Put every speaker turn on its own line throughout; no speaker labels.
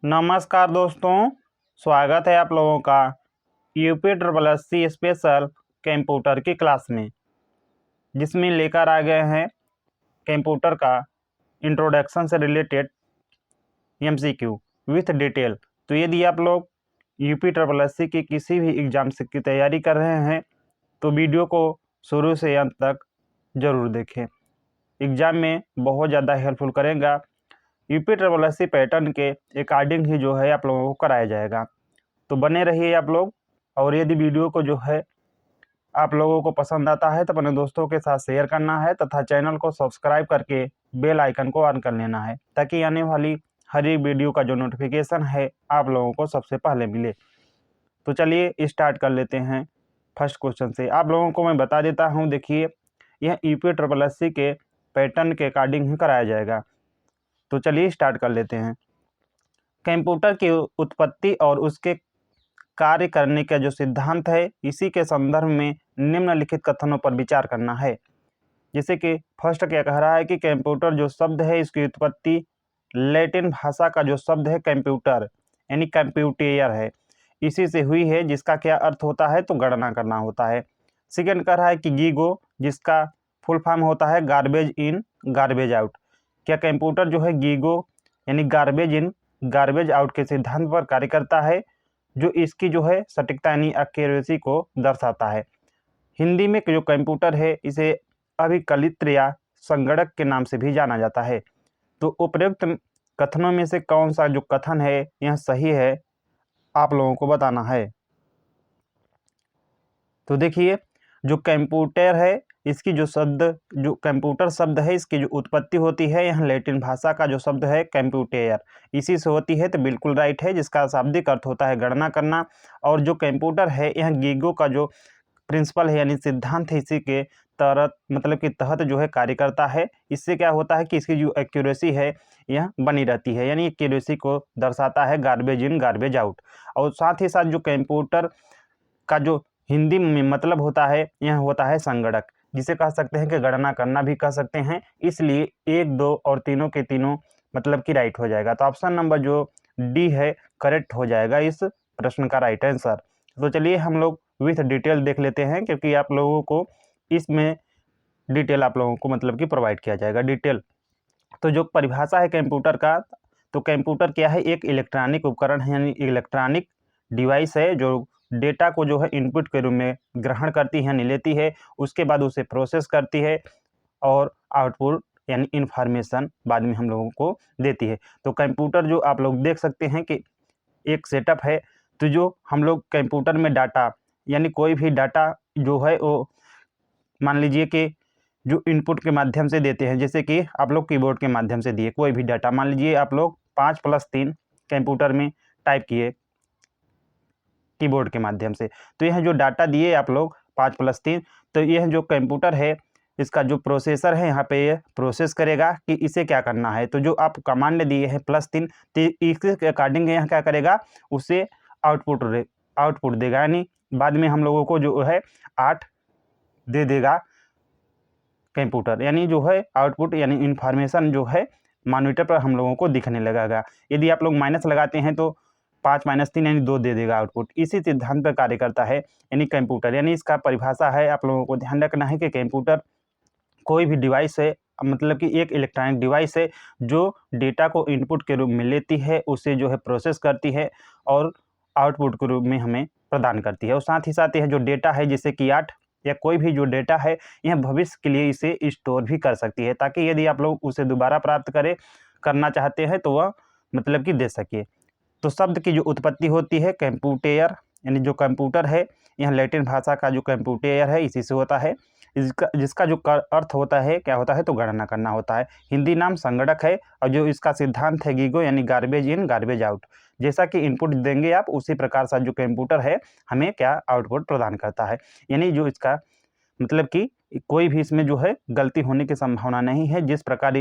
नमस्कार दोस्तों, स्वागत है आप लोगों का UP triple S C special computer की क्लास में, जिसमें लेकर आ गए हैं कंप्यूटर का इंट्रोडक्शन से रिलेटेड एमसीक्यू विथ डिटेल। तो यदि आप लोग यूपी ट्रिपल एस सी की किसी भी एग्ज़ाम की तैयारी कर रहे हैं तो वीडियो को शुरू से अंत तक ज़रूर देखें। एग्ज़ाम में बहुत ज़्यादा हेल्पफुल करेगा। UP triple S C pattern के अकॉर्डिंग ही जो है आप लोगों को कराया जाएगा। तो बने रहिए आप लोग। और यदि वीडियो को जो है आप लोगों को पसंद आता है तो अपने दोस्तों के साथ शेयर करना है तथा चैनल को सब्सक्राइब करके बेल आइकन को ऑन कर लेना है, ताकि आने वाली हर एक वीडियो का जो नोटिफिकेशन है आप लोगों को सबसे पहले मिले। तो चलिए स्टार्ट कर लेते हैं फर्स्ट क्वेश्चन से। आप लोगों को मैं बता देता हूँ, देखिए यह यूपी ट्रिपल एस सी के पैटर्न के अकॉर्डिंग ही कराया जाएगा। तो चलिए स्टार्ट कर लेते हैं। कंप्यूटर की उत्पत्ति और उसके कार्य करने का जो सिद्धांत है, इसी के संदर्भ में निम्नलिखित कथनों पर विचार करना है। जैसे कि फर्स्ट क्या कह रहा है कि कंप्यूटर जो शब्द है इसकी उत्पत्ति लैटिन भाषा का जो शब्द है कंप्यूटर यानी कंप्यूटेयर है, इसी से हुई है, जिसका क्या अर्थ होता है तो गणना करना होता है। सेकेंड कह रहा है कि गीगो, जिसका फुल फॉर्म होता है गार्बेज इन गार्बेज आउट। क्या कंप्यूटर जो है गीगो यानी गार्बेज इन गार्बेज आउट के सिद्धांत पर कार्य करता है, जो इसकी जो है सटीकता यानी एक्यूरेसी को दर्शाता है। हिंदी में जो कंप्यूटर है इसे अभिकलित्र या संगणक के नाम से भी जाना जाता है। तो उपयुक्त कथनों में से कौन सा जो कथन है यह सही है, आप लोगों को बताना है। तो देखिए जो कंप्यूटर है इसकी जो कंप्यूटर शब्द है इसकी जो उत्पत्ति होती है यह लैटिन भाषा का जो शब्द है कंप्यूटेयर, इसी से होती है। तो बिल्कुल राइट है, जिसका शाब्दिक अर्थ होता है गणना करना। और जो कंप्यूटर है यह गीगो का जो प्रिंसिपल है यानी सिद्धांत है, इसी के तहत जो है कार्य करता है। इससे क्या होता है कि इसकी जो एक्यूरेसी है यह बनी रहती है, यानी एक्यूरेसी को दर्शाता है गार्बेज इन गार्बेज आउट। और साथ ही साथ जो कंप्यूटर का जो हिंदी में मतलब होता है यह होता है संगणक, जिसे कह सकते हैं कि गणना करना भी कह सकते हैं। इसलिए 1, 2 और तीनों के तीनों मतलब कि राइट हो जाएगा। तो ऑप्शन नंबर जो डी है करेक्ट हो जाएगा इस प्रश्न का राइट आंसर। तो चलिए हम लोग विथ डिटेल देख लेते हैं, क्योंकि आप लोगों को इसमें डिटेल आप लोगों को मतलब कि प्रोवाइड किया जाएगा डिटेल। तो जो परिभाषा है कंप्यूटर का, तो कंप्यूटर क्या है, एक इलेक्ट्रॉनिक उपकरण है यानी इलेक्ट्रॉनिक डिवाइस है जो डेटा को जो है इनपुट के रूप में ग्रहण करती है यानी लेती है, उसके बाद उसे प्रोसेस करती है और आउटपुट यानी इन्फॉर्मेशन बाद में हम लोगों को देती है। तो कंप्यूटर जो आप लोग देख सकते हैं कि एक सेटअप है। तो जो हम लोग कंप्यूटर में डाटा यानी कोई भी डाटा जो है वो मान लीजिए कि जो इनपुट के माध्यम से देते हैं, जैसे कि आप लोग कीबोर्ड के माध्यम से दिए कोई भी डाटा, मान लीजिए आप लोग 5+3 कंप्यूटर में टाइप किए कीबोर्ड के माध्यम से, तो यह जो डाटा दिए आप लोग 5+3, तो यह जो कंप्यूटर है इसका जो प्रोसेसर है यहाँ पे ये प्रोसेस करेगा कि इसे क्या करना है। तो जो आप कमांड दिए हैं +3, तो इसके अकॉर्डिंग यह क्या करेगा, उसे आउटपुट देगा, यानी बाद में हम लोगों को जो है 8 दे देगा कंप्यूटर, यानी जो है आउटपुट यानी इन्फॉर्मेशन जो है मॉनिटर पर हम लोगों को दिखने लगेगा। यदि आप लोग माइनस लगाते हैं तो 5-3 यानी 2 दे देगा आउटपुट। इसी सिद्धांत पर कार्य करता है यानी कंप्यूटर, यानी इसका परिभाषा है। आप लोगों को ध्यान रखना है कि कंप्यूटर कोई भी डिवाइस है, मतलब कि एक इलेक्ट्रॉनिक डिवाइस है जो डेटा को इनपुट के रूप में लेती है, उसे जो है प्रोसेस करती है और आउटपुट के रूप में हमें प्रदान करती है। और साथ ही साथ यह जो डेटा है जैसे कि 8 या कोई भी जो डेटा है यह भविष्य के लिए इसे स्टोर भी कर सकती है, ताकि यदि आप लोग उसे दोबारा प्राप्त करना चाहते हैं तो वह मतलब कि दे सके। तो शब्द की जो उत्पत्ति होती है कंप्यूटेयर, यानी जो कंप्यूटर है यह लैटिन भाषा का जो कंप्यूटेयर है इसी से होता है। जिसका जो अर्थ होता है क्या होता है तो गणना करना होता है। हिंदी नाम संगणक है और जो इसका सिद्धांत है गीगो यानी गार्बेज इन गार्बेज आउट। जैसा कि इनपुट देंगे आप उसी प्रकार से जो कंप्यूटर है हमें क्या आउटपुट प्रदान करता है, यानी जो इसका मतलब कि कोई भी इसमें जो है गलती होने की संभावना नहीं है। जिस प्रकार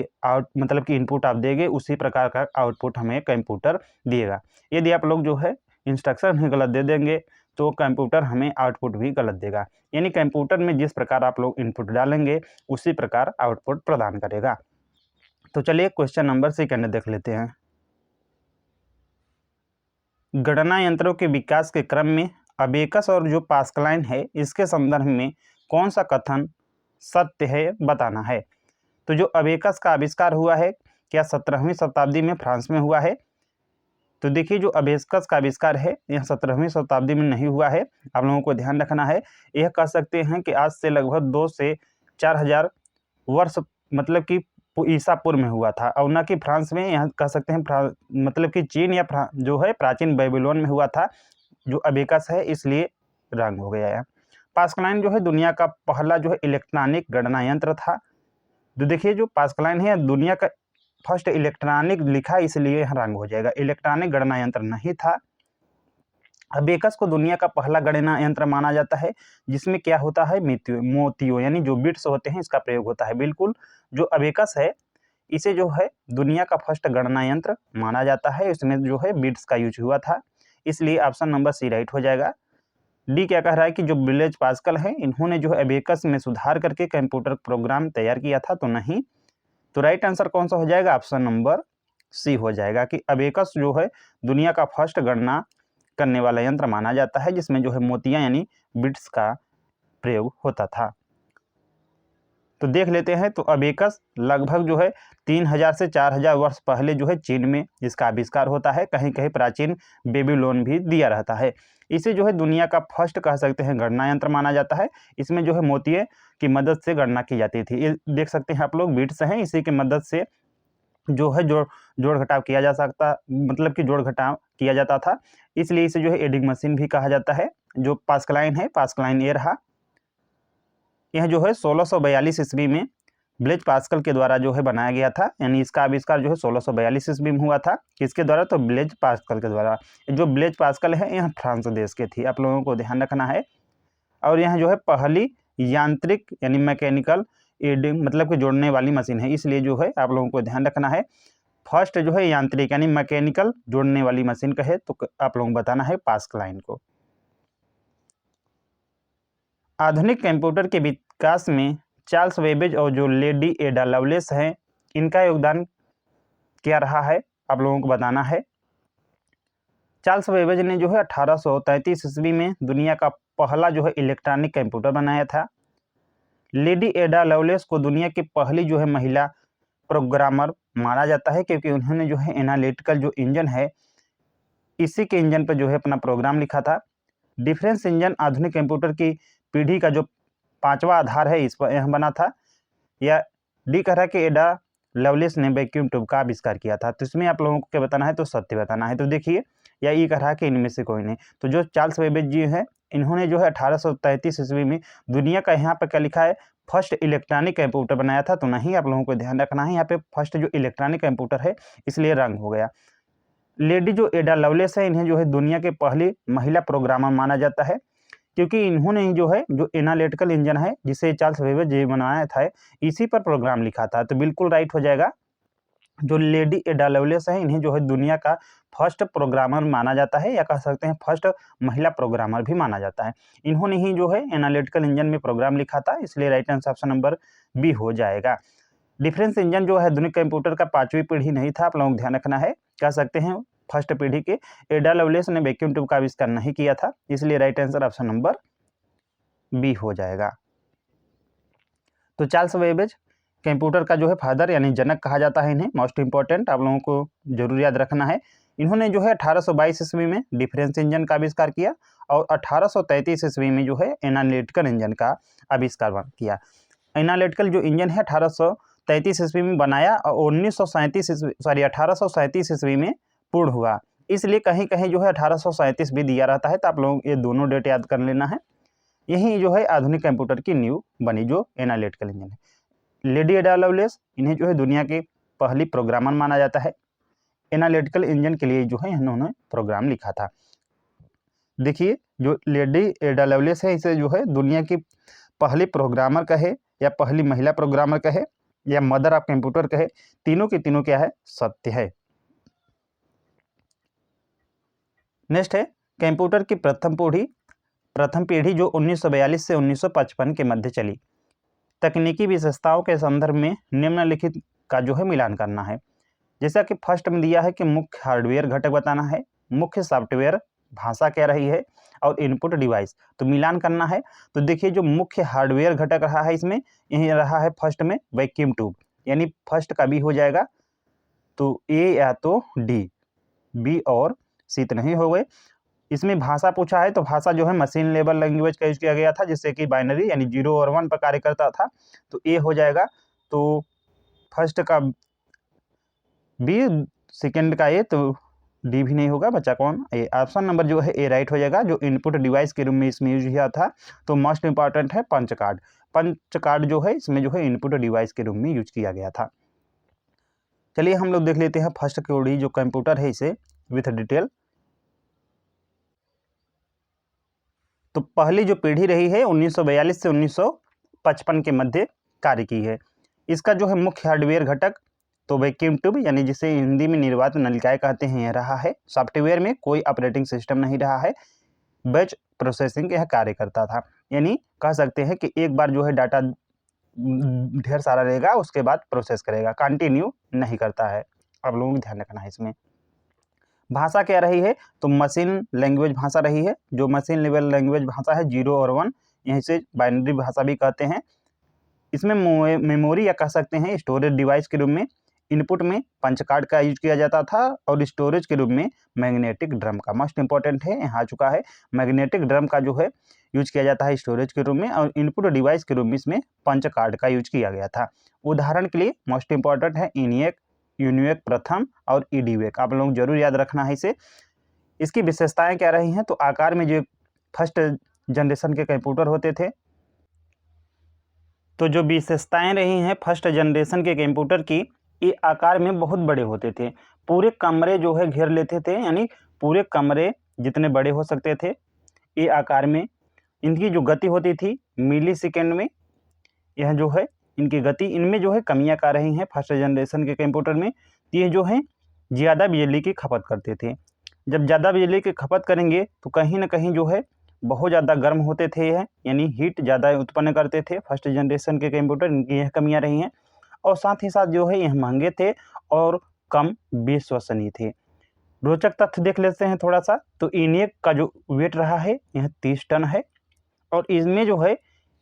मतलब कि इनपुट आप देंगे उसी प्रकार का आउटपुट हमें कंप्यूटर दिएगा। यदि आप लोग जो है इंस्ट्रक्शन ही गलत दे देंगे तो कंप्यूटर हमें आउटपुट भी गलत देगा, यानी कंप्यूटर में जिस प्रकार आप लोग इनपुट डालेंगे उसी प्रकार आउटपुट प्रदान करेगा। तो चलिए क्वेश्चन नंबर 2 देख लेते हैं। गणना यंत्रों के विकास के क्रम में अबेकस और जो पास्कलाइन है इसके संदर्भ में कौन सा कथन सत्य है बताना है। तो जो अबेकस का आविष्कार हुआ है क्या 17वीं शताब्दी में फ्रांस में हुआ है। तो देखिए जो अबेकस का आविष्कार है यह 17वीं शताब्दी में नहीं हुआ है, आप लोगों को ध्यान रखना है। यह कह सकते हैं कि आज से लगभग 2 से 4,000 वर्ष मतलब कि ईसा पूर्व में हुआ था, और न कि फ्रांस में, यहाँ कह सकते हैं मतलब कि चीन या जो है प्राचीन बेबीलोन में हुआ था जो अबेकस है, इसलिए रंग हो गया है। पास्कलाइन जो है दुनिया का पहला जो है इलेक्ट्रॉनिक गणना यंत्र था। तो देखिए जो पास्कलाइन है दुनिया का फर्स्ट इलेक्ट्रॉनिक लिखा, इसलिए यहाँ रंग हो जाएगा, इलेक्ट्रॉनिक गणना यंत्र नहीं था। अबेकस को दुनिया का पहला गणना यंत्र माना जाता है जिसमें क्या होता है मोतियों यानी जो बिट्स होते हैं इसका प्रयोग होता है। बिल्कुल जो अबेकस है इसे जो है दुनिया का फर्स्ट गणना यंत्र माना जाता है, इसमें जो है बिट्स का यूज हुआ था, इसलिए ऑप्शन नंबर सी राइट हो जाएगा। डी क्या कह रहा है कि जो ब्लेज पास्कल है इन्होंने जो है अबेकस में सुधार करके कंप्यूटर प्रोग्राम तैयार किया था, तो नहीं। तो राइट आंसर कौन सा हो जाएगा, ऑप्शन नंबर सी हो जाएगा कि अबेकस जो है दुनिया का फर्स्ट गणना करने वाला यंत्र माना जाता है जिसमें जो है मोतियां यानी बिट्स का प्रयोग होता था। तो देख लेते हैं, तो अबेकस लगभग जो है 3000 से 4000 वर्ष पहले जो है चीन में इसका आविष्कार होता है, कहीं कहीं प्राचीन बेबीलोन भी दिया रहता है। इसे जो है दुनिया का फर्स्ट कह सकते हैं गणना यंत्र माना जाता है। इसमें जो है मोतिये की मदद से गणना की जाती थी, ये देख सकते हैं आप लोग बिट्स हैं, इसी की मदद से जो है जोड़ घटाव किया जा सकता, मतलब कि जोड़ घटाव किया जाता था, इसलिए इसे जो है एडिंग मशीन भी कहा जाता है। जो पास्कलाइन है, पास्कलाइन ये रहा, यह जो है 1642 ईस्वी में ब्लेज पास्कल के द्वारा जो है बनाया गया था, यानी इसका आविष्कार जो है 1642 ईस्वी में हुआ था। किसके द्वारा, तो ब्लेज पास्कल के द्वारा। जो ब्लेज पास्कल है यह फ्रांस देश के थी, आप लोगों को ध्यान रखना है। और यह जो है पहली यांत्रिक यानी मैकेनिकल एडिंग मतलब कि जोड़ने वाली मशीन है, इसलिए जो है आप लोगों को ध्यान रखना है फर्स्ट जो है यांत्रिक यानी मैकेनिकल जोड़ने वाली मशीन कहे तो आप लोगों को बताना है पास्कलाइन को। आधुनिक कंप्यूटर के विकास में चार्ल्स बेबेज और जो लेडी एडा लवलेस हैं इनका योगदान क्या रहा है, आप लोगों को बताना है। चार्ल्स बेबेज ने जो है 1833 ईस्वी में दुनिया का पहला जो है इलेक्ट्रॉनिक कंप्यूटर बनाया था। लेडी एडा लवलेस को दुनिया की पहली जो है महिला प्रोग्रामर माना जाता है, क्योंकि उन्होंने जो है एनालिटिकल जो इंजन है इसी के इंजन पर जो है अपना प्रोग्राम लिखा था। डिफरेंस इंजन आधुनिक कंप्यूटर की पीढ़ी का जो 5वां आधार है इस पर यह बना था। या डी कह रहा है कि एडा लवलेस ने वैक्यूम ट्यूब का आविष्कार किया था, तो इसमें आप लोगों को क्या बताना है, तो सत्य बताना है। तो देखिए या ये कह रहा है कि इनमें से कोई नहीं, तो जो चार्ल्स बेबेज जी हैं इन्होंने जो है 1833 ईस्वी में दुनिया का यहाँ पर क्या लिखा है फर्स्ट इलेक्ट्रॉनिक कंप्यूटर बनाया था, तो नहीं, आप लोगों को ध्यान रखना है यहाँ पे फर्स्ट जो इलेक्ट्रॉनिक कंप्यूटर है इसलिए रंग हो गया। लेडी जो एडा लवलेस है इन्हें जो है दुनिया के पहली महिला प्रोग्रामर माना जाता है, क्योंकि इन्होंने ही जो है जो एनालिटिकल इंजन है जिसे चार्ल्स बेबेज जी बनाया था इसी पर प्रोग्राम लिखा था, तो बिल्कुल राइट हो जाएगा। जो लेडी एडा लवलेस है इन्हें जो है दुनिया का फर्स्ट प्रोग्रामर माना जाता है, या कह सकते हैं फर्स्ट महिला प्रोग्रामर भी माना जाता है। इन्होंने ही जो है एनालिटिकल इंजन में प्रोग्राम लिखा था, इसलिए right answer option number B हो जाएगा। डिफरेंस इंजन जो है आधुनिक कंप्यूटर का 5वीं पीढ़ी नहीं था, आप लोगों को ध्यान रखना है, कह सकते हैं फर्स्ट पीढ़ी के एडा लवलेस ने वैक्यूम ट्यूब का आविष्कार नहीं किया था, इसलिए right answer option number B हो जाएगा। तो चार्ल्स बेबेज कंप्यूटर का जो है फादर यानी जनक कहा जाता है इन्हें, मोस्ट इंपॉर्टेंट आप लोगों को जरूर याद रखना है। इन्होंने जो है 1822 ईस्वी में डिफरेंस इंजन का आविष्कार किया और 1833 ईस्वी में जो है एनालिटिकल इंजन का आविष्कार किया। एनालिटिकल जो इंजन है 1833 ईस्वी में बनाया और 1837 ईस्वी में पूर्ण हुआ, इसलिए कहीं कहीं जो है 1837 भी दिया रहता है, तो आप लोग ये दोनों डेट याद कर लेना है। यही जो है आधुनिक कंप्यूटर की नींव बनी जो एनालिटिकल इंजन है। लेडी एडा लवलेस इन्हें जो है दुनिया की पहली प्रोग्रामर माना जाता है, एनालिटिकल इंजन के लिए जो है इन्होंने प्रोग्राम लिखा था। देखिए जो लेडी एडा लवलेस है इसे जो है दुनिया की पहली प्रोग्रामर कहे या पहली महिला प्रोग्रामर कहे या मदर ऑफ कंप्यूटर कहे, तीनों की तीनों क्या है, सत्य है। नेक्स्ट है कंप्यूटर की प्रथम पीढ़ी जो 1942 से 1955 के मध्य चली। तकनीकी विशेषताओं के संदर्भ में निम्नलिखित का जो है मिलान करना है। जैसा कि फर्स्ट में दिया है कि मुख्य हार्डवेयर घटक बताना है, मुख्य सॉफ्टवेयर भाषा क्या रही है और इनपुट डिवाइस, तो मिलान करना है। तो देखिए जो मुख्य हार्डवेयर घटक रहा है इसमें यही रहा है फर्स्ट में वैक्यूम ट्यूब, यानी फर्स्ट का बी हो जाएगा, तो ए या तो डी, बी और सी तो नहीं हो गए। इसमें भाषा पूछा है तो भाषा जो है मशीन लेवल लैंग्वेज का यूज किया गया था, जिससे कि बाइनरी यानी 0 और 1 पर कार्य करता था, तो ए हो जाएगा। तो फर्स्ट का बी, सेकेंड का ए, तो डी भी नहीं होगा, बच्चा कौन ए। ऑप्शन नंबर जो है ए राइट हो जाएगा। जो इनपुट डिवाइस के रूप में इसमें यूज किया था तो मोस्ट इंपॉर्टेंट है पंच कार्ड। पंच कार्ड जो है इसमें जो है इनपुट डिवाइस के रूप में यूज किया गया था। चलिए हम लोग देख लेते हैं फर्स्ट पीढ़ी जो कंप्यूटर है इसे विथ डिटेल। तो पहली जो पीढ़ी रही है 1942 से 1955 के मध्य कार्य की है। इसका जो है मुख्य हार्डवेयर घटक तो वैक्यूम ट्यूब, यानी जिसे हिंदी में निर्वात नलिकाएं कहते हैं, यह रहा है। सॉफ्टवेयर में कोई ऑपरेटिंग सिस्टम नहीं रहा है, बैच प्रोसेसिंग यह कार्य करता था, यानी कह सकते हैं कि एक बार जो है डाटा ढेर सारा रहेगा उसके बाद प्रोसेस करेगा, कंटिन्यू नहीं करता है। आप लोगों को ध्यान रखना है इसमें। भाषा क्या रही है तो मशीन लैंग्वेज भाषा रही है। जो मशीन लेवल लैंग्वेज भाषा है 0 और 1, यहीं से बाइनरी भाषा भी कहते हैं। इसमें मेमोरी या कह सकते हैं स्टोरेज डिवाइस के रूप में इनपुट में पंच कार्ड का यूज किया जाता था और स्टोरेज के रूप में मैग्नेटिक ड्रम का, मोस्ट इंपॉर्टेंट है यहाँ आ चुका है, मैग्नेटिक ड्रम का जो है यूज किया जाता है स्टोरेज के रूप में, और इनपुट डिवाइस के रूप में इसमें पंच कार्ड का यूज किया गया था। उदाहरण के लिए मोस्ट इंपॉर्टेंट है इनियक, यूनिवेक प्रथम और ईडीवेक, आप लोग जरूर याद रखना है इसे। इसकी विशेषताएं क्या रही हैं तो आकार में जो फर्स्ट जनरेशन के कंप्यूटर होते थे, तो जो विशेषताएं रही हैं फर्स्ट जनरेशन के कंप्यूटर की, ये आकार में बहुत बड़े होते थे, पूरे कमरे जो है घेर लेते थे, यानी पूरे कमरे जितने बड़े हो सकते थे ये आकार में। इनकी जो गति होती थी मिली सेकेंड में, यह जो है इनकी गति, इनमें जो है कमियां आ रही हैं फर्स्ट जनरेशन के कंप्यूटर में। ये जो है ज़्यादा बिजली की खपत करते थे। जब ज़्यादा बिजली की खपत करेंगे तो कहीं ना कहीं जो है बहुत ज़्यादा गर्म होते थे यह, यानी हीट ज़्यादा उत्पन्न करते थे फर्स्ट जनरेशन के कंप्यूटर, इनकी यह कमियां रही हैं। और साथ ही साथ जो है यह महंगे थे और कम विश्वसनीय थे। रोचक तथ्य देख लेते हैं थोड़ा सा, तो इनियक का जो वेट रहा है यह 30 टन है, और इसमें जो है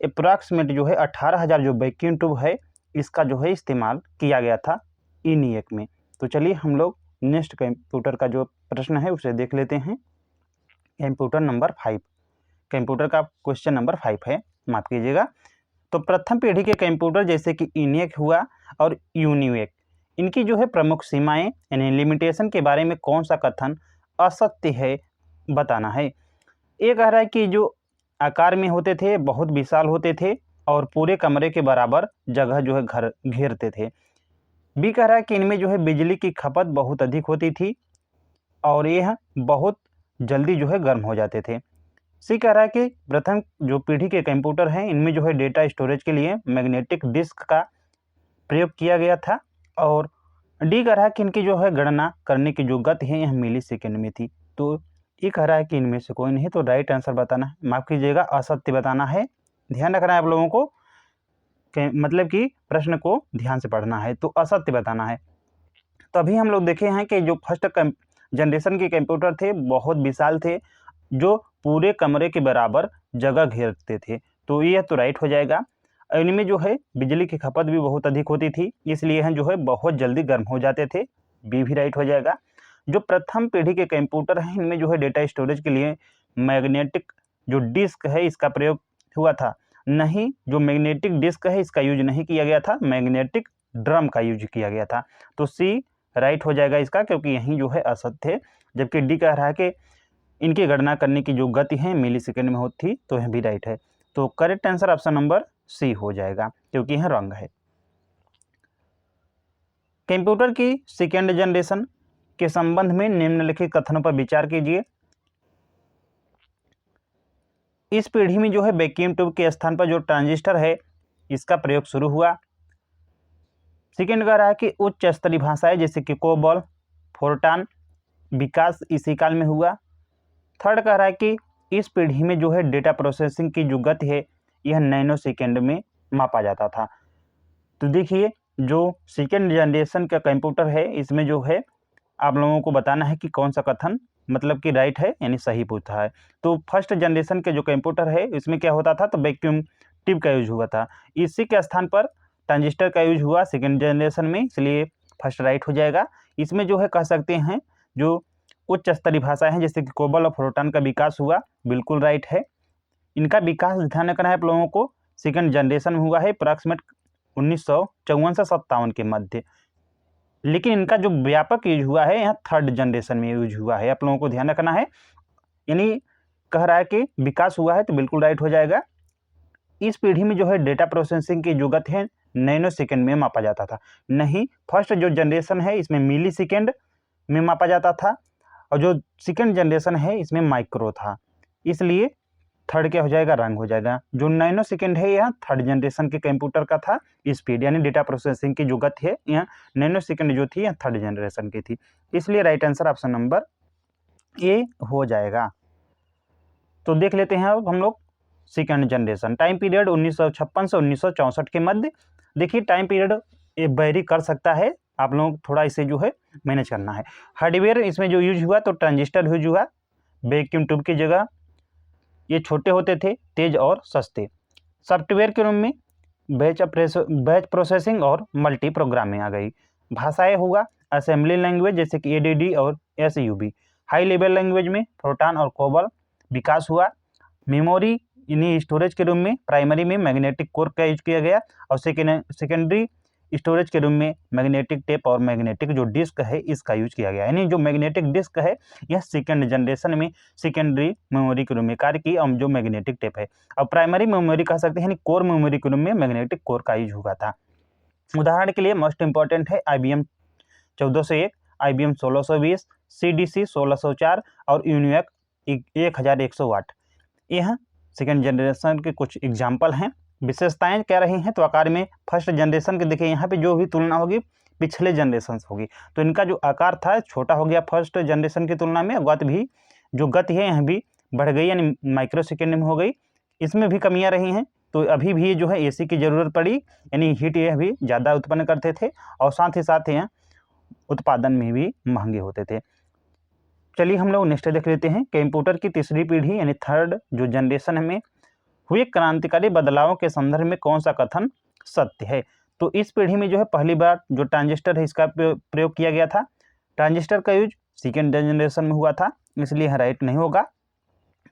अप्रॉक्सीमेट जो है 18,000 जो वैक्यूम ट्यूब है इसका जो है इस्तेमाल किया गया था इनियक में। तो चलिए हम लोग नेक्स्ट कंप्यूटर का जो प्रश्न है उसे देख लेते हैं। कंप्यूटर नंबर 5, कंप्यूटर का क्वेश्चन नंबर 5 है, माफ कीजिएगा। तो प्रथम पीढ़ी के कंप्यूटर जैसे कि इनियक हुआ और यूनिवेक, इनकी जो है प्रमुख सीमाएं यानी लिमिटेशन के बारे में कौन सा कथन असत्य है बताना है। ये कह रहा है कि जो आकार में होते थे बहुत विशाल होते थे और पूरे कमरे के बराबर जगह जो है घर घेरते थे। बी कह रहा है कि इनमें जो है बिजली की खपत बहुत अधिक होती थी और यह बहुत जल्दी जो है गर्म हो जाते थे। सी कह रहा है कि प्रथम जो पीढ़ी के कंप्यूटर हैं इनमें जो है डेटा स्टोरेज के लिए मैग्नेटिक डिस्क का प्रयोग किया गया था। और डी कह रहा है कि इनकी जो है गणना करने की जो गति है यह मिली सेकेंड में थी। तो ये कह रहा है कि इनमें से कोई नहीं, तो राइट आंसर बताना है, माफ कीजिएगा असत्य बताना है। ध्यान रखना है आप लोगों को, मतलब कि प्रश्न को ध्यान से पढ़ना है, तो असत्य बताना है। तो अभी हम लोग देखे हैं कि जो फर्स्ट जनरेशन के कंप्यूटर थे बहुत विशाल थे, जो पूरे कमरे के बराबर जगह घेरते थे, तो यह तो राइट हो जाएगा। इनमें जो है बिजली की खपत भी बहुत अधिक होती थी, इसलिए जो है बहुत जल्दी गर्म हो जाते थे, बी भी राइट हो जाएगा। जो प्रथम पीढ़ी के कंप्यूटर हैं इनमें जो है डेटा स्टोरेज के लिए मैग्नेटिक जो डिस्क है इसका प्रयोग हुआ था, नहीं जो मैग्नेटिक डिस्क है इसका यूज नहीं किया गया था, मैग्नेटिक ड्रम का यूज किया गया था। तो सी राइट हो जाएगा इसका, क्योंकि यही जो है असत्य है। जबकि डी कह रहा है कि इनकी गणना करने की जो गति है मिली सेकेंड में होती थी, तो यह भी राइट है। तो correct answer option number C हो जाएगा, क्योंकि यह रॉन्ग है। कंप्यूटर की सेकेंड जनरेशन के संबंध में निम्नलिखित कथनों पर विचार कीजिए। इस पीढ़ी में जो है वैक्यूम ट्यूब के स्थान पर जो ट्रांजिस्टर है इसका प्रयोग शुरू हुआ। सेकेंड कह रहा है कि उच्च स्तरीय भाषाएं जैसे कि कोबॉल, फोर्टान विकास इसी काल में हुआ। थर्ड कह रहा है कि इस पीढ़ी में जो है डेटा प्रोसेसिंग की जो गति है यह नैनो सेकेंड में मापा जाता था। तो देखिए जो सेकेंड जनरेशन का कंप्यूटर है इसमें जो है आप लोगों को बताना है कि कौन सा कथन मतलब कि राइट है यानी सही पूछा है। तो फर्स्ट जनरेशन के जो कंप्यूटर है इसमें क्या होता था, तो वैक्यूम ट्यूब का यूज हुआ था। इसी के स्थान पर ट्रांजिस्टर का यूज हुआ सेकेंड जनरेशन में, इसलिए फर्स्ट राइट हो जाएगा। इसमें जो है कह सकते हैं जो उच्च स्तरीय भाषा है जैसे कि कोबल और फोरट्रॉन का विकास हुआ, बिल्कुल राइट है। इनका विकास ध्यान रखना है आप लोगों को, सेकेंड जनरेशन में हुआ है अप्रॉक्सीमेट 1954 से 57 के मध्य। लेकिन इनका जो व्यापक यूज हुआ है यहाँ थर्ड जनरेशन में यूज हुआ है, आप लोगों को ध्यान रखना है। यानी कह रहा है कि विकास हुआ है तो बिल्कुल राइट हो जाएगा। इस पीढ़ी में जो है डेटा प्रोसेसिंग की जो गति है नैनो सेकेंड में मापा जाता था, नहीं फर्स्ट जो जनरेशन है इसमें मिली सेकेंड में मापा जाता था, और जो सेकेंड जनरेशन है इसमें माइक्रो था, इसलिए थर्ड क्या हो जाएगा, रंग हो जाएगा। जो नैनो सेकेंड है यह थर्ड जनरेशन के कंप्यूटर का था स्पीड, यानी डेटा प्रोसेसिंग की जो गति है यह नैनो सेकेंड जो थी यह थर्ड जनरेशन की थी, इसलिए right answer option number A हो जाएगा। तो देख लेते हैं अब हम लोग सेकेंड जनरेशन। टाइम पीरियड 1956 से 1964 के मध्य। देखिए टाइम पीरियड ये वेरी कर सकता है, आप लोग थोड़ा इसे जो है मैनेज करना है। हार्डवेयर इसमें जो यूज हुआ तो ट्रांजिस्टर यूज हुआ, वैक्यूम ट्यूब की जगह, ये छोटे होते थे, तेज और सस्ते। सॉफ्टवेयर के रूम में बैच प्रोसेसिंग और मल्टी प्रोग्रामिंग आ गई। भाषाएं हुआ असेंबली लैंग्वेज जैसे कि ADD और SUB। हाई लेवल लैंग्वेज में फोरट्रॉन और कोबल विकास हुआ। मेमोरी इन्हीं स्टोरेज के रूम में प्राइमरी में मैग्नेटिक कोर का यूज किया गया, और सेकेंडरी स्टोरेज के रूम में मैग्नेटिक टेप और मैग्नेटिक जो डिस्क है इसका यूज किया गया। यानी जो मैग्नेटिक डिस्क है यह सेकेंड जनरेशन में सेकेंडरी मेमोरी के रूम में कार्य की, और जो मैग्नेटिक टेप है और प्राइमरी मेमोरी कह सकते हैं, यानी कोर मेमोरी के रूम में मैग्नेटिक कोर का यूज हुआ था। उदाहरण के लिए मोस्ट इंपॉर्टेंट है IBM 1401, IBM 1620, CDC 1604 और यूनिएक 1108। यह सेकेंड जनरेशन के कुछ एग्जाम्पल हैं। विशेषताएं क्या रही हैं, तो आकार में फर्स्ट जनरेशन के देखिए यहाँ पे जो भी तुलना होगी पिछले जनरेशन से होगी, तो इनका जो आकार था छोटा हो गया फर्स्ट जनरेशन की तुलना में। गति है यहाँ भी बढ़ गई, यानी माइक्रो सेकेंड में हो गई। इसमें भी कमियां रही हैं, तो अभी भी जो है AC की ज़रूरत पड़ी, यानी हीट यह भी ज़्यादा उत्पन्न करते थे, और साथ ही साथ यहाँ उत्पादन में भी महंगे होते थे। चलिए हम लोग नेक्स्ट देख लेते हैं। कंप्यूटर की तीसरी पीढ़ी यानी थर्ड जो जनरेशन में हुए क्रांतिकारी बदलावों के संदर्भ में कौन सा कथन सत्य है। तो इस पीढ़ी में जो है पहली बार जो ट्रांजिस्टर है इसका प्रयोग किया गया था। ट्रांजिस्टर का यूज सेकेंड जनरेशन में हुआ था, इसलिए राइट नहीं होगा।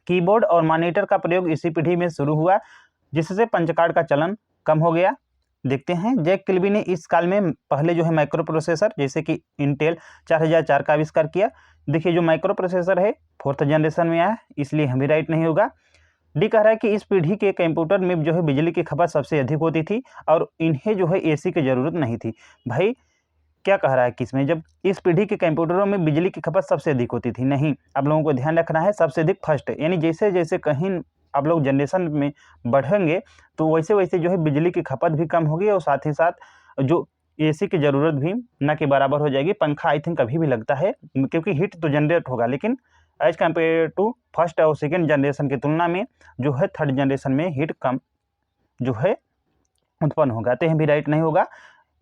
कीबोर्ड और मॉनिटर का प्रयोग इसी पीढ़ी में शुरू हुआ, जिससे पंचकार्ड का चलन कम हो गया। देखते हैं जैक किल्बी ने इस काल में पहले जो है माइक्रो प्रोसेसर जैसे कि इंटेल 4004 का आविष्कार किया। देखिए जो माइक्रो प्रोसेसर है फोर्थ जनरेशन में आया, इसलिए हमें राइट नहीं होगा। डी कह रहा है कि इस पीढ़ी के कंप्यूटर में जो है बिजली की खपत सबसे अधिक होती थी और इन्हें जो है AC की ज़रूरत नहीं थी। भाई क्या कह रहा है कि इसमें जब इस पीढ़ी के कंप्यूटरों में बिजली की खपत सबसे अधिक होती थी, नहीं, आप लोगों को ध्यान रखना है सबसे अधिक फर्स्ट, यानी जैसे जैसे कहीं आप लोग जनरेशन में बढ़ेंगे तो वैसे वैसे जो है बिजली की खपत भी कम होगी, और साथ ही साथ जो AC की ज़रूरत भी न के बराबर हो जाएगी। पंखा आई थिंक अभी भी लगता है क्योंकि हीट तो जनरेट होगा, लेकिन एज कम्पेयर टू फर्स्ट और सेकेंड जनरेशन की तुलना में जो है थर्ड जनरेशन में हीट कम जो है उत्पन्न होगा। तो यह भी राइट नहीं होगा,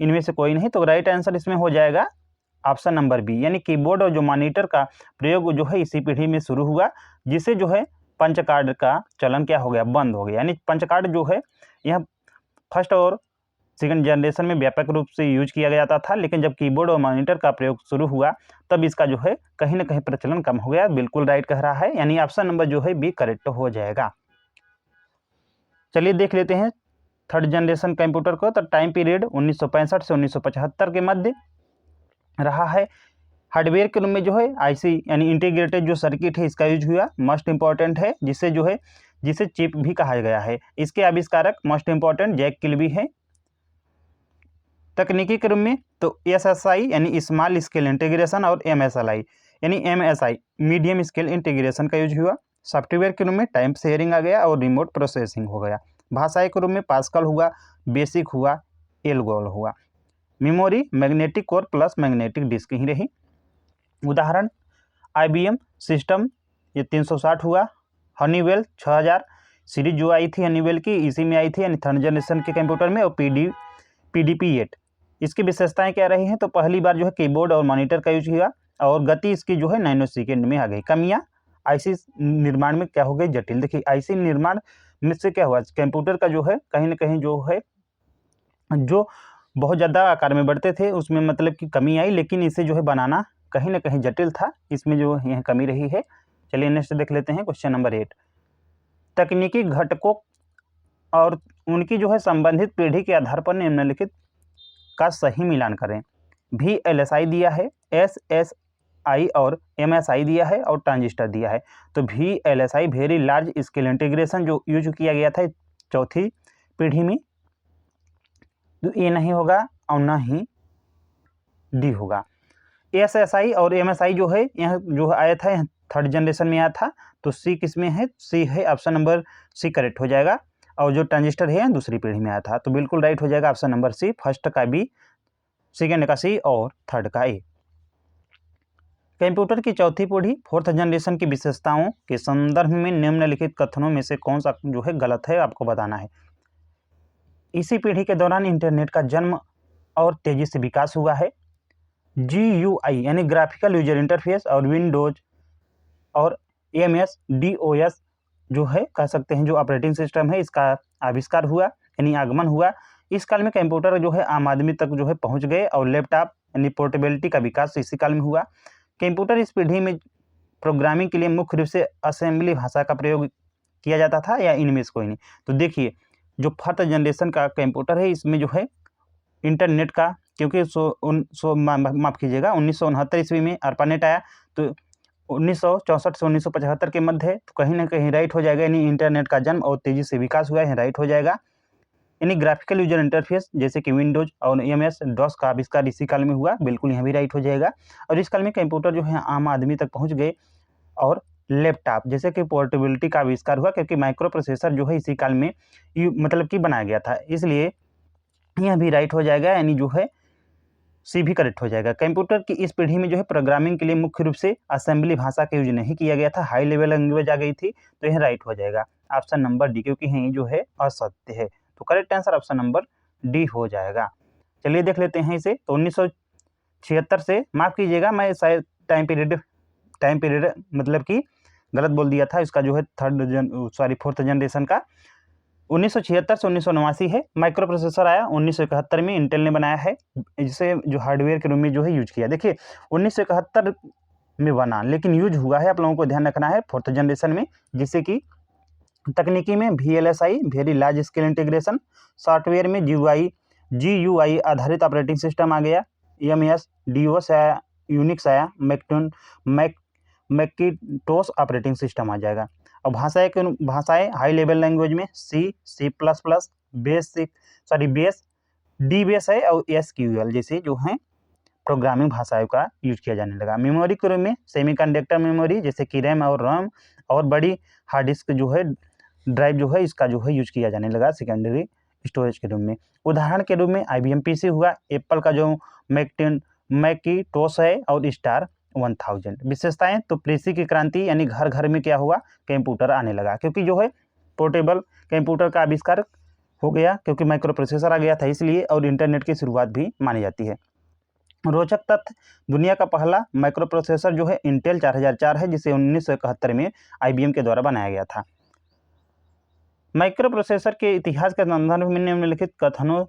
इनमें से कोई नहीं। तो राइट आंसर इसमें हो जाएगा ऑप्शन नंबर बी, यानी कीबोर्ड और जो मॉनिटर का प्रयोग जो है इसी पीढ़ी में शुरू हुआ, जिससे जो है पंचकार्ड का चलन क्या हो गया, बंद हो गया। यानी पंचकार्ड जो है यह फर्स्ट और सेकेंड जनरेशन में व्यापक रूप से यूज किया जाता था, लेकिन जब कीबोर्ड और मॉनिटर का प्रयोग शुरू हुआ तब इसका जो है कहीं ना कहीं प्रचलन कम हो गया। बिल्कुल राइट कह रहा है, यानी ऑप्शन नंबर जो है बी करेक्ट हो जाएगा। चलिए देख लेते हैं थर्ड जनरेशन कंप्यूटर को। तो टाइम पीरियड 1965 से 1975 के मध्य रहा है। हार्डवेयर के रूम में जो है IC यानी इंटीग्रेटेड जो सर्किट है इसका यूज हुआ, मोस्ट इंपॉर्टेंट है, जिसे चिप भी कहा गया है। इसके आविष्कारक मोस्ट इंपॉर्टेंट जैक किल्बी है। तकनीकी क्रम में तो SSI यानी स्मॉल स्केल इंटीग्रेशन और MSI यानी MSI मीडियम स्केल इंटीग्रेशन का यूज हुआ। सॉफ्टवेयर के रूम में टाइम शेयरिंग आ गया और रिमोट प्रोसेसिंग हो गया। भाषाएं के रूम में पास्कल हुआ, बेसिक हुआ, एल्गोल हुआ। Memory magnetic core plus magnetic disk ही रही। उदाहरण IBM सिस्टम ये 360 हुआ। हनीवेल 6000 सीरीज जो आई थी हनीवेल की इसी में आई थी, यानी थर्ड जनरेशन के कंप्यूटर में। और PDP-8 इसकी विशेषताएं क्या रही हैं, तो पहली बार जो है कीबोर्ड और मॉनिटर का यूज हुआ और गति इसकी जो है नैनो सेकेंड में आ गई। कमियाँ आईसी निर्माण में क्या हो गई, जटिल। देखिए आईसी निर्माण में से क्या हुआ, कंप्यूटर का जो है कहीं ना कहीं जो है जो बहुत ज़्यादा आकार में बढ़ते थे उसमें मतलब कि कमी आई, लेकिन इसे जो है बनाना कहीं ना कहीं जटिल था, इसमें जो यह कमी रही है। चलिए नेक्स्ट देख लेते हैं क्वेश्चन नंबर 8। तकनीकी घटकों और उनकी जो है संबंधित पीढ़ी के आधार पर निम्नलिखित का सही मिलान करें। VLSI दिया है, SSI और MSI दिया है और ट्रांजिस्टर दिया है। तो VLSI very large scale integration जो यूज किया गया था चौथी पीढ़ी में, तो ये नहीं होगा और ना ही डी होगा। SSI और MSI जो है यह जो आया था यह थर्ड जनरेशन में आया था, तो सी किस में है, सी है, ऑप्शन नंबर सी करेक्ट हो जाएगा। और जो ट्रांजिस्टर है दूसरी पीढ़ी में आया था, तो बिल्कुल राइट हो जाएगा ऑप्शन नंबर सी, फर्स्ट का बी, सेकेंड का सी और थर्ड का ए। कंप्यूटर की चौथी पीढ़ी फोर्थ जनरेशन की विशेषताओं के संदर्भ में निम्नलिखित कथनों में से कौन सा जो है गलत है, आपको बताना है। इसी पीढ़ी के दौरान इंटरनेट का जन्म और तेजी से विकास हुआ है। GUI यानी ग्राफिकल यूजर इंटरफेस और विंडोज और MS-DOS जो है कह सकते हैं जो ऑपरेटिंग सिस्टम है इसका आविष्कार हुआ यानी आगमन हुआ। इस काल में कंप्यूटर जो है आम आदमी तक जो है पहुंच गए और लैपटॉप यानी पोर्टेबिलिटी का विकास इसी काल में हुआ। कंप्यूटर इस पीढ़ी में प्रोग्रामिंग के लिए मुख्य रूप से असेंबली भाषा का प्रयोग किया जाता था या इनमें से कोई नहीं। तो देखिए जो फोर्थ जनरेशन का कंप्यूटर है इसमें जो है इंटरनेट का, क्योंकि माफ़ कीजिएगा 1969 ईस्वी में ARPANET आया, तो 1964 से 1975 के मध्य, तो कहीं ना कहीं राइट हो जाएगा, यानी इंटरनेट का जन्म और तेजी से विकास हुआ है, राइट हो जाएगा। यानी ग्राफिकल यूजर इंटरफेस जैसे कि विंडोज और MS-DOS का आविष्कार इसी काल में हुआ, बिल्कुल यहाँ भी राइट हो जाएगा। और इस काल में कंप्यूटर जो है आम आदमी तक पहुँच गए और लैपटॉप जैसे कि पोर्टेबिलिटी का आविष्कार हुआ, क्योंकि माइक्रो प्रोसेसर जो है इसी काल में मतलब कि बनाया गया था, इसलिए यह भी राइट हो जाएगा, यानी जो है सी भी करेक्ट हो जाएगा। कंप्यूटर की इस पीढ़ी में जो है प्रोग्रामिंग के लिए मुख्य रूप से असेंबली भाषा का यूज नहीं किया गया था, हाई लेवल लैंग्वेज आ गई थी, तो यह राइट हो जाएगा ऑप्शन नंबर डी, क्योंकि यही जो है असत्य है। तो correct answer option number D हो जाएगा। चलिए देख लेते हैं इसे। तो 1976 से, माफ़ कीजिएगा मैं शायद टाइम पीरियड मतलब कि गलत बोल दिया था, इसका जो है फोर्थ जनरेशन का 1976 से 1989 है। माइक्रो प्रोसेसर आया 1971 में, इंटेल ने बनाया है, जिसे जो हार्डवेयर के रूप में जो है यूज किया। देखिए 1971 में बना, लेकिन यूज हुआ है, आप लोगों को ध्यान रखना है, फोर्थ जनरेशन में, जिससे कि तकनीकी में VLSI very large scale integration, software में GUI आधारित ऑपरेटिंग सिस्टम आ गया, MS-DOS आया, यूनिक्स आया, मैकिन्टोश ऑपरेटिंग सिस्टम आ जाएगा। और भाषाएं हाई लेवल लैंग्वेज में C++, बेस, DBase है और SQL जैसे जो हैं प्रोग्रामिंग भाषाओं का यूज किया जाने लगा। मेमोरी के रूप में सेमीकंडक्टर मेमोरी जैसे कि रैम और रोम, और बड़ी हार्ड डिस्क जो है ड्राइव जो है इसका जो है यूज किया जाने लगा सेकेंडरी स्टोरेज के रूप में। उदाहरण के रूप में IBM PC हुआ, एप्पल का जो मैकिन्टोश है और स्टार 1000। विशेषताएं, तो पीसी की क्रांति यानी घर घर में क्या हुआ, कंप्यूटर आने लगा, क्योंकि जो है पोर्टेबल कंप्यूटर का आविष्कार हो गया, क्योंकि माइक्रो प्रोसेसर आ गया था इसलिए, और इंटरनेट की शुरुआत भी मानी जाती है। रोचक तथ्य, दुनिया का पहला माइक्रो प्रोसेसर जो है इंटेल 4004 है, जिसे 1971 में IBM के द्वारा बनाया गया था। माइक्रो प्रोसेसर के इतिहास के संदर्भ में निम्नलिखित कथनों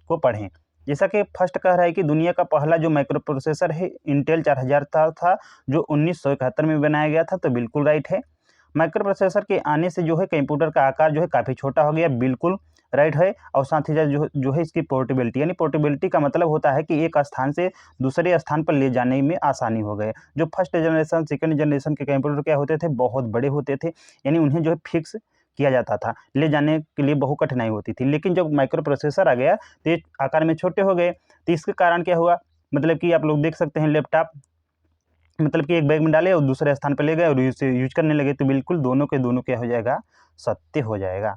को पढ़ें। जैसा कि फर्स्ट कह रहा है कि दुनिया का पहला जो माइक्रो प्रोसेसर है इंटेल 4000 था जो 1971 में बनाया गया था, तो बिल्कुल राइट है। माइक्रो प्रोसेसर के आने से जो है कंप्यूटर का आकार जो है काफ़ी छोटा हो गया, बिल्कुल राइट है। और साथ ही साथ जो है इसकी पोर्टेबिलिटी, यानी पोर्टेबिलिटी का मतलब होता है कि एक स्थान से दूसरे स्थान पर ले जाने में आसानी हो गए। जो फर्स्ट जनरेशन सेकेंड जनरेशन के कंप्यूटर क्या होते थे, बहुत बड़े होते थे, यानी उन्हें जो है फिक्स किया जाता था, ले जाने के लिए बहुत कठिनाई होती थी। लेकिन जब माइक्रो प्रोसेसर आ गया तो ये आकार में छोटे हो गए, तो इसके कारण क्या हुआ, मतलब कि आप लोग देख सकते हैं लैपटॉप मतलब कि एक बैग में डाले और दूसरे स्थान पर ले गए और इसे यूज करने लगे, तो बिल्कुल दोनों के दोनों क्या हो जाएगा, सत्य हो जाएगा।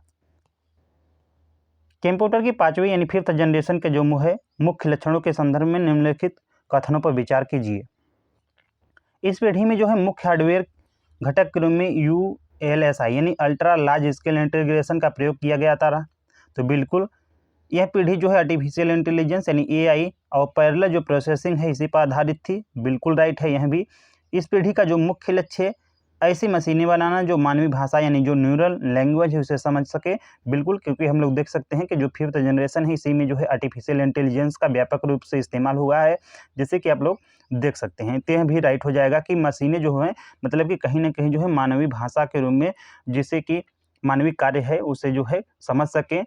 कंप्यूटर की पांचवी यानी फिफ्थ जनरेशन के जो मुख्य लक्षणों के संदर्भ में निम्नलिखित कथनों पर विचार कीजिए। इस पीढ़ी में जो है मुख्य हार्डवेयर घटक के रूप में ULSI यानी अल्ट्रा लार्ज स्केल इंटीग्रेशन का प्रयोग किया गया था। तो बिल्कुल यह पीढ़ी जो है आर्टिफिशियल इंटेलिजेंस यानी AI और पैरेलल जो प्रोसेसिंग है इसी पर आधारित थी, बिल्कुल राइट है यह भी। इस पीढ़ी का जो मुख्य लक्ष्य है ऐसी मशीनें बनाना जो मानवीय भाषा यानी जो न्यूरल लैंग्वेज है उसे समझ सके, बिल्कुल, क्योंकि हम लोग देख सकते हैं कि जो 5th जनरेशन है इसी में जो है आर्टिफिशियल इंटेलिजेंस का व्यापक रूप से इस्तेमाल हुआ है, जैसे कि आप लोग देख सकते हैं। तो यह भी राइट हो जाएगा कि मशीनें जो हैं मतलब कि कहीं ना कहीं जो है मानवीय भाषा के रूप में जिससे कि मानवीय कार्य है उसे जो है समझ सके,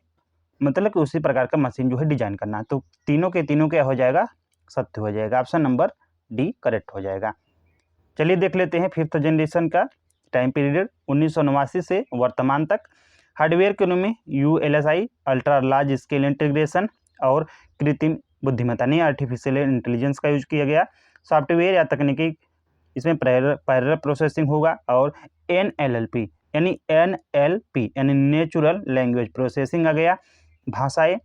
मतलब कि उसी प्रकार का मशीन जो है डिजाइन करना। तो तीनों के तीनों क्या हो जाएगा, सत्य हो जाएगा। ऑप्शन नंबर डी करेक्ट हो जाएगा। चलिए देख लेते हैं 5th जनरेशन का टाइम पीरियड 1989 से वर्तमान तक। हार्डवेयर के रूप में ULSI ultra large scale integration और कृत्रिम बुद्धिमत्ता नहीं आर्टिफिशियल इंटेलिजेंस का यूज किया गया। सॉफ्टवेयर या तकनीकी इसमें पैरेलल प्रोसेसिंग होगा और NLP यानी नेचुरल लैंग्वेज प्रोसेसिंग आ गया। भाषाएं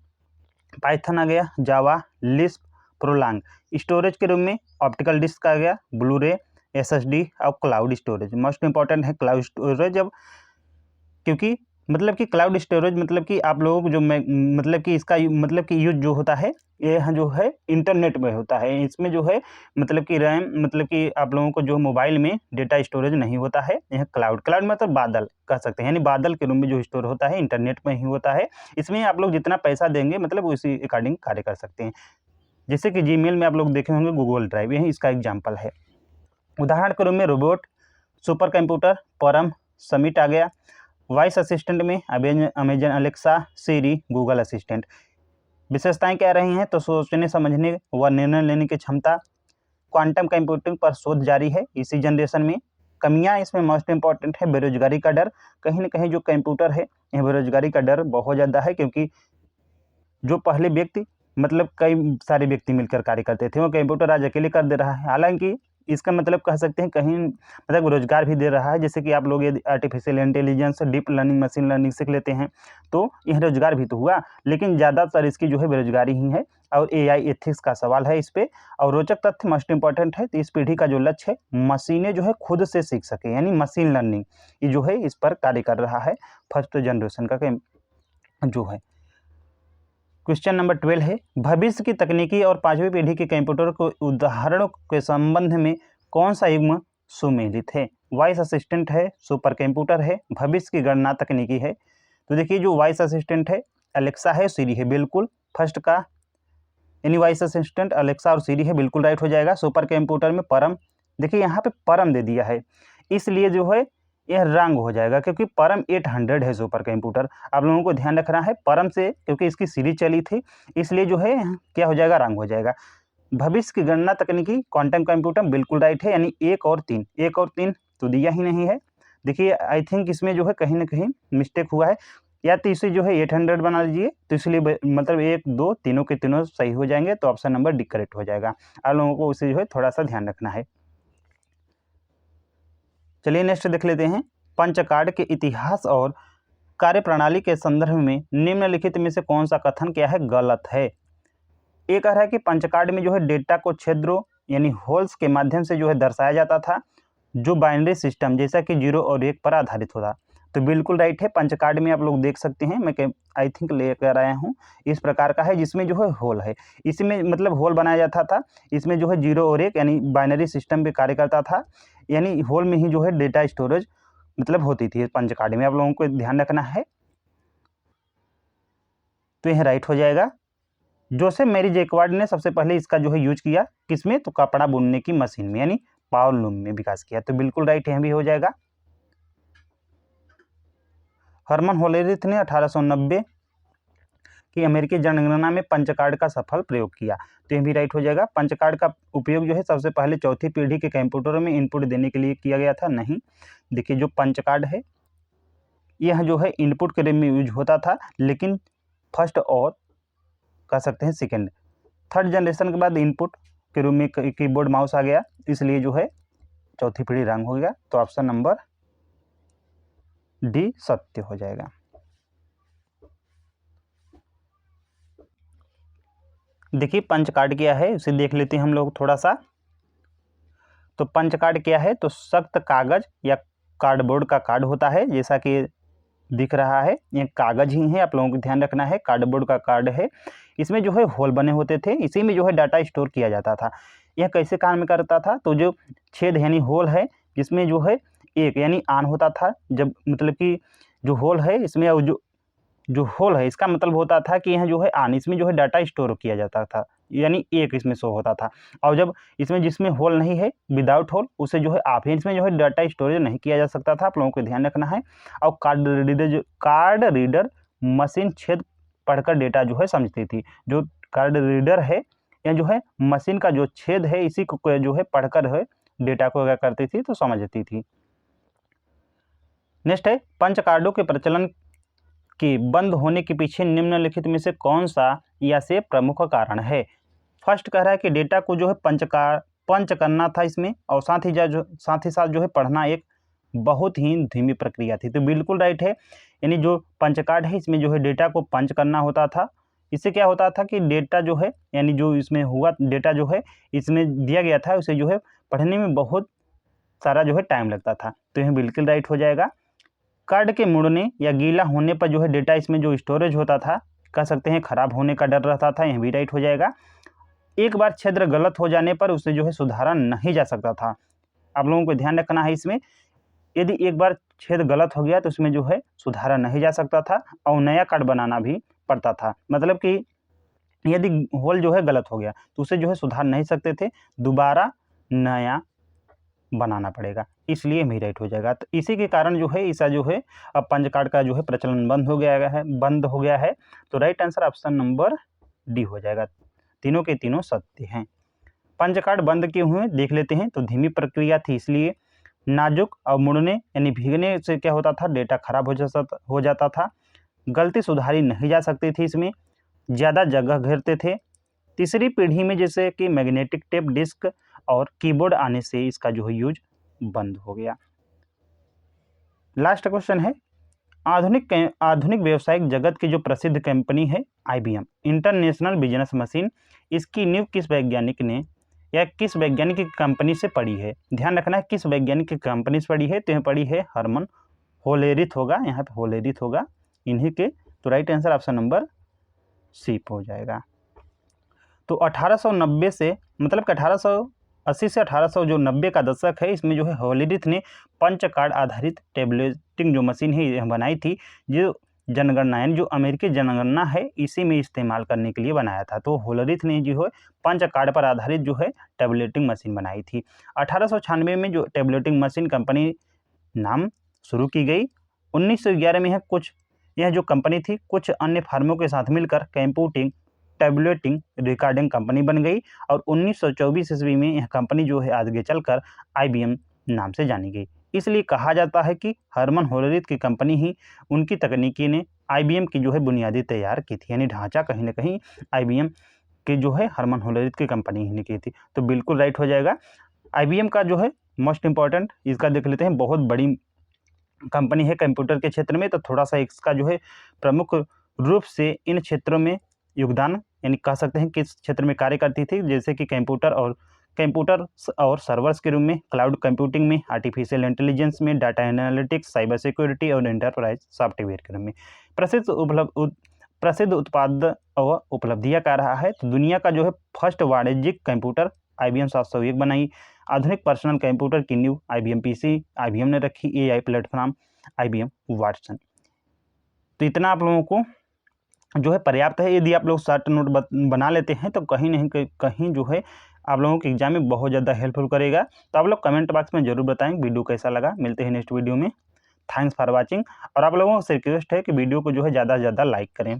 पाइथन आ गया, जावा, लिस्प, प्रोलांग। स्टोरेज के रूप में ऑप्टिकल डिस्क आ गया, ब्लूरे, SSD और क्लाउड स्टोरेज। मोस्ट इंपॉर्टेंट है क्लाउड स्टोरेज, अब क्योंकि मतलब कि क्लाउड स्टोरेज मतलब कि आप लोगों को जो मतलब कि इसका मतलब कि यूज जो होता है ये जो है इंटरनेट में होता है। इसमें जो है मतलब कि रैम मतलब कि आप लोगों को जो मोबाइल में डेटा स्टोरेज नहीं होता है, यह क्लाउड मतलब बादल कह सकते हैं, यानी बादल के रूप में जो स्टोर होता है इंटरनेट में ही होता है। इसमें आप लोग जितना पैसा देंगे मतलब उसी अकॉर्डिंग कार्य कर सकते हैं। जैसे कि जीमेल में आप लोग देखे होंगे गूगल ड्राइव, यही इसका एग्जाम्पल है। उदाहरण के रूप में रोबोट, सुपर कंप्यूटर, परम, समिट आ गया। वॉइस असिस्टेंट में अमेजन अलेक्सा, सीरी, गूगल असिस्टेंट। विशेषताएं क्या रही हैं तो सोचने समझने व निर्णय लेने की क्षमता। क्वांटम कंप्यूटिंग पर शोध जारी है इसी जनरेशन में। कमियां इसमें मोस्ट इंपॉर्टेंट है बेरोजगारी का डर। कहीं ना कहीं जो कंप्यूटर है यह बेरोजगारी का डर बहुत ज़्यादा है, क्योंकि जो पहले व्यक्ति मतलब कई सारे व्यक्ति मिलकर कार्य करते थे वो कंप्यूटर आज अकेले कर दे रहा है। हालांकि इसका मतलब कह सकते हैं कहीं मतलब रोजगार भी दे रहा है। जैसे कि आप लोग यदि artificial intelligence, deep learning, machine learning सीख लेते हैं तो यह रोजगार भी तो हुआ, लेकिन ज़्यादातर इसकी जो है बेरोजगारी ही है। और AI एथिक्स का सवाल है इस पर। और रोचक तथ्य मोस्ट इंपॉर्टेंट है, तो इस पीढ़ी का जो लक्ष्य है मशीनें जो है खुद से सीख सके, यानी मशीन लर्निंग ये जो है इस पर कार्य कर रहा है 1st जनरेशन का जो है। क्वेश्चन नंबर 12 है, भविष्य की तकनीकी और 5वीं पीढ़ी के कंप्यूटर को उदाहरणों के संबंध में कौन सा युग्म सुमेलित है। वॉइस असिस्टेंट है, सुपर कंप्यूटर है, भविष्य की गणना तकनीकी है। तो देखिए जो वॉइस असिस्टेंट है अलेक्सा है, सीरी है, बिल्कुल फर्स्ट का यानी वॉइस असिस्टेंट अलेक्सा और सीरी है, बिल्कुल राइट हो जाएगा। सुपर कंप्यूटर में परम, देखिए यहाँ पे परम दे दिया है इसलिए जो है यह रंग हो जाएगा, क्योंकि परम 800 है सुपर कंप्यूटर। आप लोगों को ध्यान रखना है परम से, क्योंकि इसकी सीरीज चली थी इसलिए जो है क्या हो जाएगा, रंग हो जाएगा। भविष्य की गणना तकनीकी क्वांटम कंप्यूटर, बिल्कुल राइट है, यानी 1 और 3 तो दिया ही नहीं है। देखिए आई थिंक इसमें जो है कहीं ना कहीं मिस्टेक हुआ है, या तो इसे जो है 800 बना लीजिए, तो इसलिए मतलब 1, 2 तीनों के तीनों सही हो जाएंगे, तो ऑप्शन नंबर डी करेक्ट हो जाएगा। आप लोगों को उसे जो है थोड़ा सा ध्यान रखना है। चलिए नेक्स्ट देख लेते हैं, पंचकार्ड के इतिहास और कार्यप्रणाली के संदर्भ में निम्नलिखित में से कौन सा कथन क्या है, गलत है। एक कह रहा है कि पंचकार्ड में जो है डेटा को क्षेत्रों यानी होल्स के माध्यम से जो है दर्शाया जाता था, जो बाइनरी सिस्टम जैसा कि 0 और 1 पर आधारित होता। तो बिल्कुल राइट है, पंचकार्ड में आप लोग देख सकते हैं, मैं आई थिंक लेकर आया हूँ, इस प्रकार का है जिसमें जो है होल है, इसमें मतलब होल बनाया जाता था, इसमें जो है 0 और 1 यानी बाइनरी सिस्टम पे कार्य करता था, यानी होल में ही जो है डेटा स्टोरेज मतलब होती थी पंचकार्ड में। आप लोगों को ध्यान रखना है, तो यह राइट हो जाएगा। जोसेफ मैरी जैकवार्ड ने सबसे पहले इसका जो है यूज किया किसमें, तो कपड़ा बुनने की मशीन में यानी पावर लूम में विकास किया, तो बिल्कुल राइट यह भी हो जाएगा। हरमन होलेरिथ ने 1890 की अमेरिकी जनगणना में पंचकार्ड का सफल प्रयोग किया, तो यह भी राइट हो जाएगा। पंचकार्ड का उपयोग जो है सबसे पहले 4थी पीढ़ी के कंप्यूटरों में इनपुट देने के लिए किया गया था, नहीं। देखिए जो पंचकार्ड है यह जो है इनपुट के रूप में यूज होता था, लेकिन फर्स्ट और कह सकते हैं सेकेंड 3rd जनरेशन के बाद इनपुट के रूप में कीबोर्ड माउस आ गया, इसलिए जो है 4थी पीढ़ी रंग हो गया, तो ऑप्शन नंबर डी सत्य हो जाएगा। देखिए पंचकार्ड क्या है उसे देख लेते हैं हम लोग थोड़ा सा। तो पंचकार्ड क्या है, तो सख्त कागज या कार्डबोर्ड का कार्ड होता है, जैसा कि दिख रहा है ये कागज़ ही है, आप लोगों को ध्यान रखना है, कार्डबोर्ड का कार्ड है। इसमें जो है होल बने होते थे, इसी में जो है डाटा स्टोर किया जाता था। यह कैसे काम करता था, तो जो छेद यानी होल है जिसमें जो है एक यानी ऑन होता था, जब मतलब कि जो होल है इसमें जो होल है इसका मतलब होता था कि यह जो है ऑन, इसमें जो है डाटा स्टोर किया जाता था, यानी एक इसमें शो होता था। और जब इसमें जिसमें होल नहीं है विदाउट होल उसे जो है ऑफ है, इसमें जो है डाटा स्टोरेज नहीं किया जा सकता था, आप लोगों को ध्यान रखना है। और कार्ड रीडर मशीन छेद पढ़कर डेटा जो है समझती थी। जो कार्ड रीडर है या जो है मशीन का जो छेद है इसी को जो है पढ़कर है डेटा को क्या करती थी, तो समझती थी। नेक्स्ट है पंच कार्डों के प्रचलन के बंद होने के पीछे निम्नलिखित में से कौन सा या से प्रमुख कारण है। फर्स्ट कह रहा है कि डेटा को जो है पंच करना था इसमें, और साथ ही साथ जो है पढ़ना एक बहुत ही धीमी प्रक्रिया थी, तो बिल्कुल राइट है। यानी जो पंच कार्ड है इसमें जो है डेटा को पंच करना होता था। इससे क्या होता था कि डेटा जो है यानी जो इसमें हुआ डेटा जो है इसमें दिया गया था उसे जो है पढ़ने में बहुत सारा जो है टाइम लगता था, तो यह बिल्कुल राइट हो जाएगा। कार्ड के मुड़ने या गीला होने पर जो है डेटा इसमें जो स्टोरेज होता था कह सकते हैं खराब होने का डर रहता था, यह भी राइट हो जाएगा। एक बार छिद्र गलत हो जाने पर उसे जो है सुधारा नहीं जा सकता था, आप लोगों को ध्यान रखना है इसमें। यदि एक बार छेद गलत हो गया तो उसमें जो है सुधारा नहीं जा सकता था और नया कार्ड बनाना भी पड़ता था। मतलब कि यदि होल जो है गलत हो गया तो उसे जो है सुधार नहीं सकते थे, दोबारा नया बनाना पड़ेगा, इसलिए भी राइट हो जाएगा। तो इसी के कारण जो है ऐसा जो है अब पंच कार्ड का जो है प्रचलन बंद हो गया है। तो right answer option number D हो जाएगा। तीनों के तीनों सत्य हैं। पंच कार्ड बंद क्यों हुए देख लेते हैं। तो धीमी प्रक्रिया थी इसलिए, नाजुक और मुड़ने यानी भीगने से क्या होता था डेटा खराब हो जाता था, गलती सुधारी नहीं जा सकती थी इसमें, ज़्यादा जगह घेरते थे, तीसरी पीढ़ी में जैसे कि मैग्नेटिक टेप डिस्क और कीबोर्ड आने से इसका जो है यूज बंद हो गया। लास्ट क्वेश्चन है, आधुनिक व्यावसायिक जगत की जो प्रसिद्ध कंपनी है IBM इंटरनेशनल बिजनेस मशीन, इसकी नींव किस वैज्ञानिक ने या किस वैज्ञानिक की कंपनी से पड़ी है। ध्यान रखना है किस वैज्ञानिक की कंपनी से पड़ी है, तो यह पड़ी है हरमन होलेरिथ होगा, यहाँ पे होलेरिथ होगा इन्हीं के। तो right answer option number C हो जाएगा। तो 1890 से मतलब कि 1880 से 1800 जो 90 का दशक है इसमें जो है होलेरिथ ने पंच कार्ड आधारित टेबलेटिंग जो मशीन है यह बनाई थी, जो जनगणना यानी जो अमेरिकी जनगणना है इसी में इस्तेमाल करने के लिए बनाया था। तो होलेरिथ ने जो है पंच कार्ड पर आधारित जो है टेबलेटिंग मशीन बनाई थी। 1896 में जो टेबलेटिंग मशीन कंपनी नाम शुरू की गई। 1911 में यह जो कंपनी थी कुछ अन्य फार्मों के साथ मिलकर कंप्यूटिंग टेबलेटिंग रिकॉर्डिंग कंपनी बन गई, और 1924 ईस्वी में यह कंपनी जो है आगे चलकर IBM नाम से जानी गई। इसलिए कहा जाता है कि हरमन होलेरिथ की कंपनी ही उनकी तकनीकी ने IBM की जो है बुनियादी तैयार की थी, यानी ढांचा कहीं ना कहीं IBM के जो है हरमन होलेरिथ की कंपनी ही ने की थी। तो बिल्कुल राइट हो जाएगा। IBM का जो है मोस्ट इंपॉर्टेंट इसका देख लेते हैं, बहुत बड़ी कंपनी है कंप्यूटर के क्षेत्र में, तो थोड़ा सा इसका जो है प्रमुख रूप से इन क्षेत्रों में योगदान यानी कह सकते हैं किस क्षेत्र में कार्य करती थी, जैसे कि कंप्यूटर और सर्वर्स के रूप में, क्लाउड कंप्यूटिंग में, आर्टिफिशियल इंटेलिजेंस में, डाटा एनालिटिक्स, साइबर सिक्योरिटी और एंटरप्राइज सॉफ्टवेयर के रूप में। प्रसिद्ध उत्पाद और उपलब्धियां कर रहा है। तो दुनिया का जो है फर्स्ट वाणिज्यिक कंप्यूटर IBM 701 बनाई। आधुनिक पर्सनल कंप्यूटर की नींव IBM PC IBM ने रखी। AI platform IBM Watson. तो इतना आप लोगों को जो है पर्याप्त है। यदि आप लोग शॉर्ट नोट बना लेते हैं तो कहीं नहीं कहीं जो है आप लोगों के एग्जाम में बहुत ज़्यादा हेल्पफुल करेगा। तो आप लोग कमेंट बॉक्स में जरूर बताएं वीडियो कैसा लगा। मिलते हैं नेक्स्ट वीडियो में। Thanks for watching. और आप लोगों से रिक्वेस्ट है कि वीडियो को जो है ज़्यादा से ज़्यादा लाइक करें।